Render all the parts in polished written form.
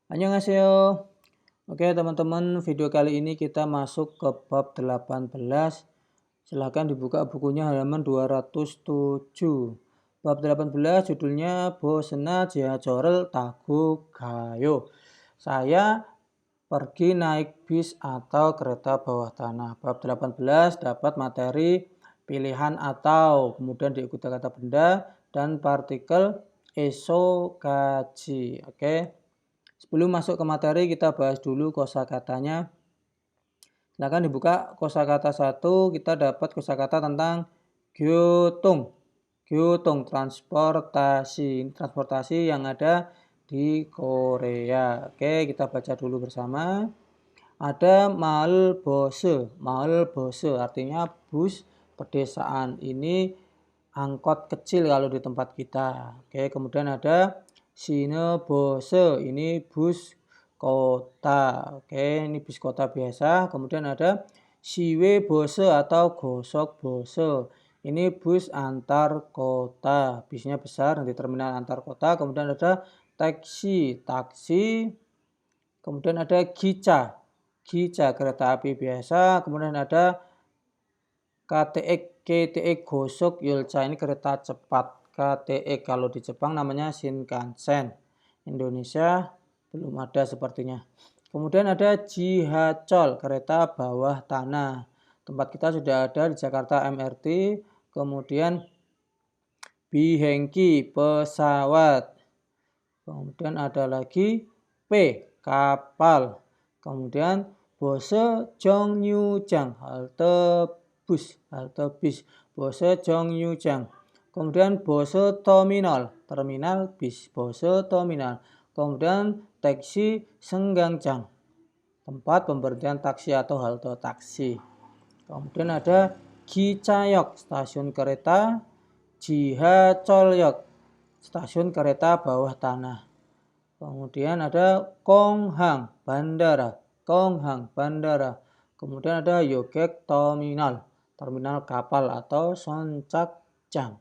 Annyeonghaseyo. Oke teman-teman, video kali ini kita masuk ke bab 18. Silahkan dibuka bukunya halaman 207. Bab 18 judulnya Bosena Jehacorel Tago Gayo. Saya pergi naik bis atau kereta bawah tanah. Bab 18 dapat materi pilihan atau, kemudian diikuti kata benda dan partikel esokaji. Oke. Sebelum masuk ke materi, kita bahas dulu kosakatanya. Silakan dibuka kosakata 1, kita dapat kosakata tentang gyotong. Gyotong, transportasi. Transportasi yang ada di Korea. Oke, kita baca dulu bersama. Ada malbose. Malbose artinya bus pedesaan. Ini angkot kecil kalau di tempat kita. Oke, kemudian ada sinebose, ini bus kota. Oke, ini bus kota biasa. Kemudian ada siwebose atau gosok bose. Ini bus antar kota. Bisnya besar di terminal antar kota. Kemudian ada taksi. Kemudian ada gica. Gica kereta api biasa. Kemudian ada KTE gosok yulcha, ini kereta cepat. KTE kalau di Jepang namanya Shinkansen. Indonesia belum ada sepertinya. Kemudian ada Jihachol, kereta bawah tanah. Tempat kita sudah ada di Jakarta MRT. Kemudian Bihengki, pesawat. Kemudian ada lagi P, kapal. Kemudian Bose Jongyujang, halte bis. Bose Jongyujang. Kemudian Bose terminal bis. Bose terminal. Kemudian taksi Senggangjang, tempat pemberhentian taksi atau halte taksi. Kemudian ada Gichayok, stasiun kereta. Jihacholyok, stasiun kereta bawah tanah. Kemudian ada Konghang, bandara. Kemudian ada Yogek terminal kapal atau Soncakjang.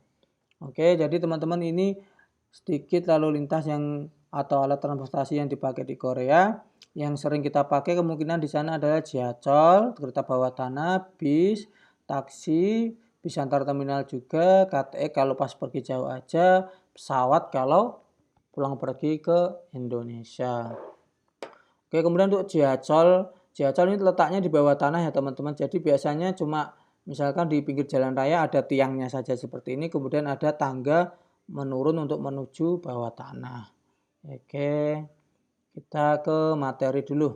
Oke, jadi teman-teman ini sedikit lalu lintas yang atau alat transportasi yang dipakai di Korea. Yang sering kita pakai kemungkinan di sana adalah jiachol, kereta bawah tanah, bis, taksi, bis antar terminal juga, KTE kalau pas pergi jauh aja, pesawat kalau pulang pergi ke Indonesia. Oke, kemudian untuk jiachol ini letaknya di bawah tanah ya teman-teman. Jadi biasanya cuma misalkan di pinggir jalan raya ada tiangnya saja seperti ini, kemudian ada tangga menurun untuk menuju bawah tanah. Oke, kita ke materi dulu.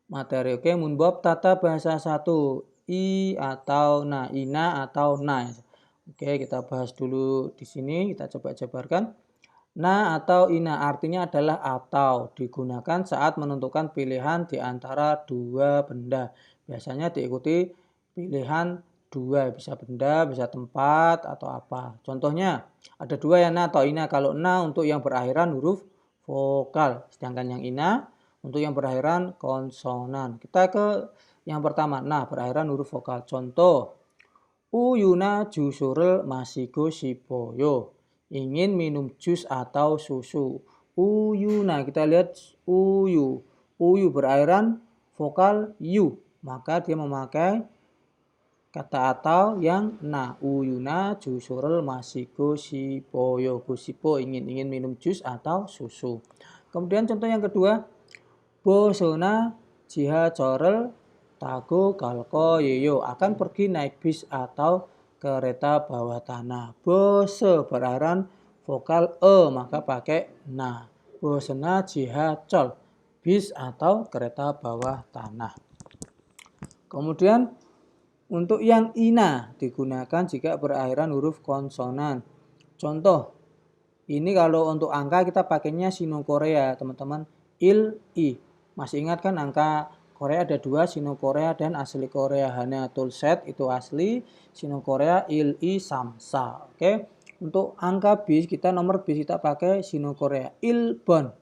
Oke, munbab tata bahasa 1, i atau na, ina atau na. Oke, kita bahas dulu di sini, kita coba jabarkan. Na atau ina artinya adalah atau, digunakan saat menentukan pilihan di antara dua benda. Biasanya diikuti pilihan dua, bisa benda, bisa tempat, atau apa. Contohnya, ada dua ya na atau ina. Kalau na untuk yang berakhiran huruf vokal, sedangkan yang ina untuk yang berakhiran konsonan. Kita ke yang pertama, na berakhiran huruf vokal. Contoh, Uyuna jusurel masigo shiboyo. Ingin minum jus atau susu. Uyuna, kita lihat uyu. Uyu berakhiran vokal yu, maka dia memakai kata atau yang na. Uyuna jusurel masigo shiboyo. Gosipo ingin minum jus atau susu. Kemudian contoh yang kedua, Bosona jihacorel tago galko yeyo, akan pergi naik bis atau kereta bawah tanah. Bose berakhiran vokal maka pakai na. Bosona jihacol, bis atau kereta bawah tanah. Kemudian untuk yang ina digunakan jika berakhiran huruf konsonan. Contoh, ini kalau untuk angka kita pakainya sino Korea teman-teman. Il, i. Masih ingat kan angka Korea ada dua, sino Korea dan asli Korea. Hanya Tulset itu asli, sino Korea il, i, samsa. Oke. Untuk angka bis kita nomor bis kita pakai sino Korea. Ilbon.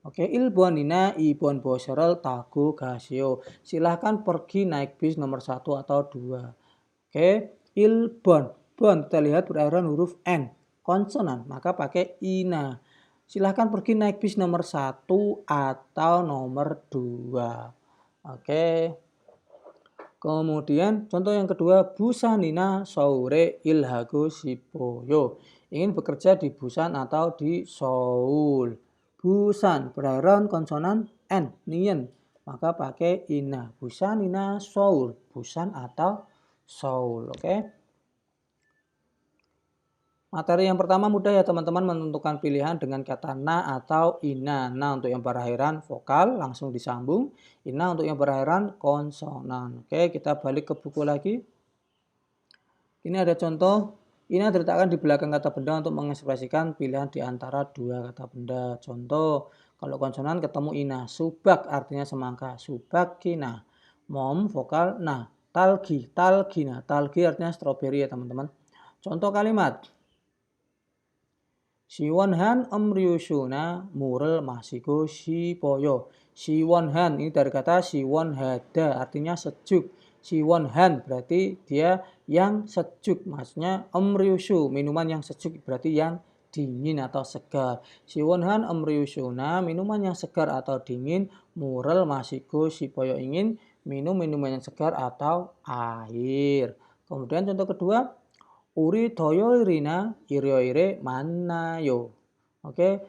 Oke, ilbon ina ibon boserel tago gasio. Silahkan pergi naik bis nomor 1 atau 2. Oke, ilbon. Bon kita lihat berakhiran huruf n, konsonan, maka pakai ina. silahkan pergi naik bis nomor 1 atau nomor 2. Oke. Kemudian contoh yang kedua, Busanina Soure Ilhago Shiboyo. Ingin bekerja di Busan atau di Seoul. Busan berakhiran konsonan N, nien. Maka pakai ina. Busanina Seoul. Busan atau Seoul. Oke. Materi yang pertama mudah ya teman-teman, menentukan pilihan dengan kata na atau ina. Na untuk yang berakhiran vokal langsung disambung. Ina untuk yang berakhiran konsonan. Oke, kita balik ke buku lagi. Ini ada contoh. Ina diletakkan di belakang kata benda untuk mengekspresikan pilihan di antara dua kata benda. Contoh, kalau konsonan ketemu ina. Subak artinya semangka. Subakina. Mom vokal na. Talgi. Talgina. Talgi artinya stroberi ya teman-teman. Contoh kalimat. Siwonhan omryusuna murel masiko shipoyo. Siwonhan ini dari kata siwonhada artinya sejuk. Siwonhan berarti dia yang sejuk. Maksudnya omryusu minuman yang sejuk berarti yang dingin atau segar. Siwonhan omryusuna minuman yang segar atau dingin. Murel masiko shipoyo ingin minum minuman yang segar atau air. Kemudian contoh kedua. Uri toyoirina iryoire manayo. Oke.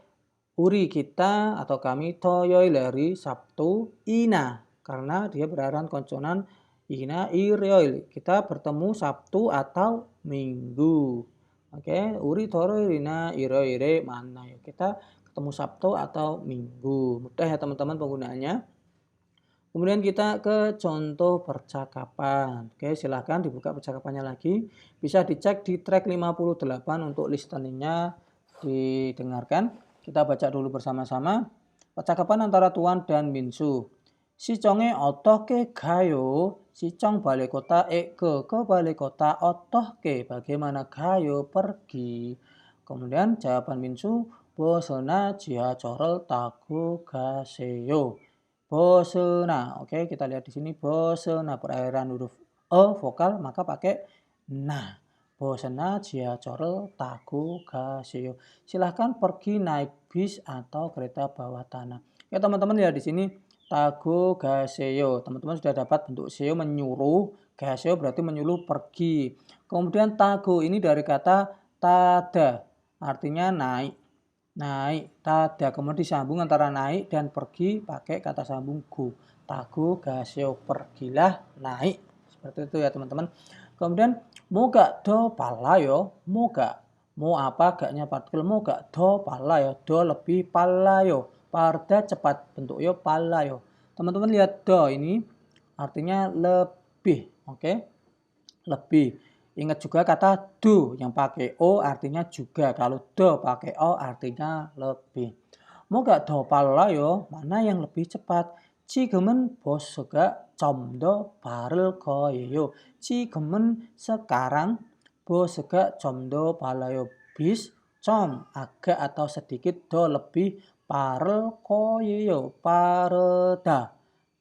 Uri kita atau kami toyoi hari Sabtu ina. Karena dia berakhiran konsonan ina iryoil. Kita bertemu Sabtu atau Minggu. Oke. Uri toyoirina iryoire manayo. Kita ketemu Sabtu atau Minggu. Mudah ya teman-teman penggunaannya. Kemudian kita ke contoh percakapan. Oke, silahkan dibuka percakapannya lagi. Bisa dicek di track 58 untuk listeningnya didengarkan. Kita baca dulu bersama-sama. Percakapan antara Tuan dan Minsu. Si Chong에 어떻게 가요? Si Chong balik kota ke balik kota 어떻게 bagaimana 가요 pergi. Kemudian jawaban Minsu, 버스나 지하철을 타고 가세요. Bosena. Oke, kita lihat di sini bosena berakhiran huruf e vokal maka pakai na. Bosena jiacorel taku gaseo. Silahkan pergi naik bis atau kereta bawah tanah. Ya teman-teman lihat di sini taku gaseo. Teman-teman sudah dapat bentuk seo menyuruh, gaseo berarti menyuruh pergi. Kemudian taku ini dari kata tada artinya naik. Naik, tada, kemudian disambung antara naik dan pergi pakai kata sambung gu. Tagu, gaseo, pergilah, naik. Seperti itu ya teman-teman. Kemudian, moga do palayo, moga. Mau apa gaknya partikel moga do palayo, do lebih palayo. Parda cepat, bentuk yo palayo. Teman-teman lihat do ini artinya lebih, oke? Lebih. Ingat juga kata do yang pakai o artinya juga. Kalau do pakai o artinya lebih. Moga do palayo, mana yang lebih cepat? 지금은 버스가 좀 더 빠를 거예요. 지금은 sekarang 버스가 좀 더 빨라요. Bis 좀 agak atau sedikit do lebih 빠를 거예요. 빠르다.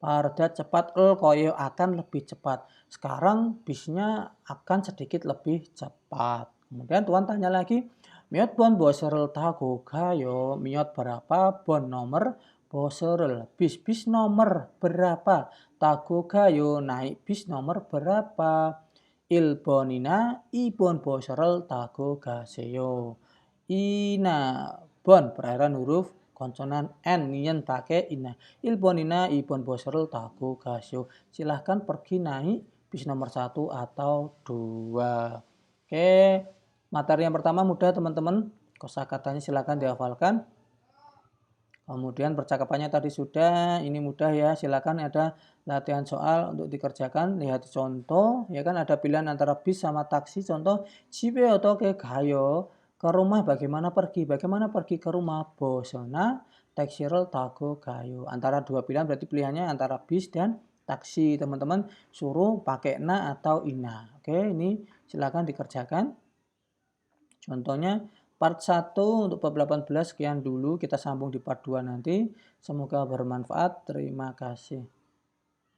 Parda cepat, koyo akan lebih cepat. Sekarang bisnya akan sedikit lebih cepat. Kemudian Tuan tanya lagi, miot bon boserel tago gayo, miot berapa, bon nomor, boserel, bis nomor berapa, tago gayo, naik bis nomor berapa, ilbonina, ibon boserel tago gaseyo. Ina, bon berakhiran huruf konsonan N, nien pakai ina. Ilbonina ibon boserel taku gasyo. Silahkan pergi naik bis nomor 1 atau 2. Oke, materi yang pertama mudah teman-teman. Kosakatanya silahkan dihafalkan. Kemudian percakapannya tadi sudah, ini mudah ya. Silahkan ada latihan soal untuk dikerjakan. Lihat contoh, ya kan ada pilihan antara bis sama taksi. Contoh, 집에 어떻게 가요? Ke rumah bagaimana pergi? Bagaimana pergi ke rumah? Bosona taksi를 tago gayo. Antara dua pilihan berarti pilihannya antara bis dan taksi. Teman-teman suruh pakai na atau ina. Oke, ini silakan dikerjakan. Contohnya part 1 untuk bab 18 sekian dulu. Kita sambung di part 2 nanti. Semoga bermanfaat. Terima kasih.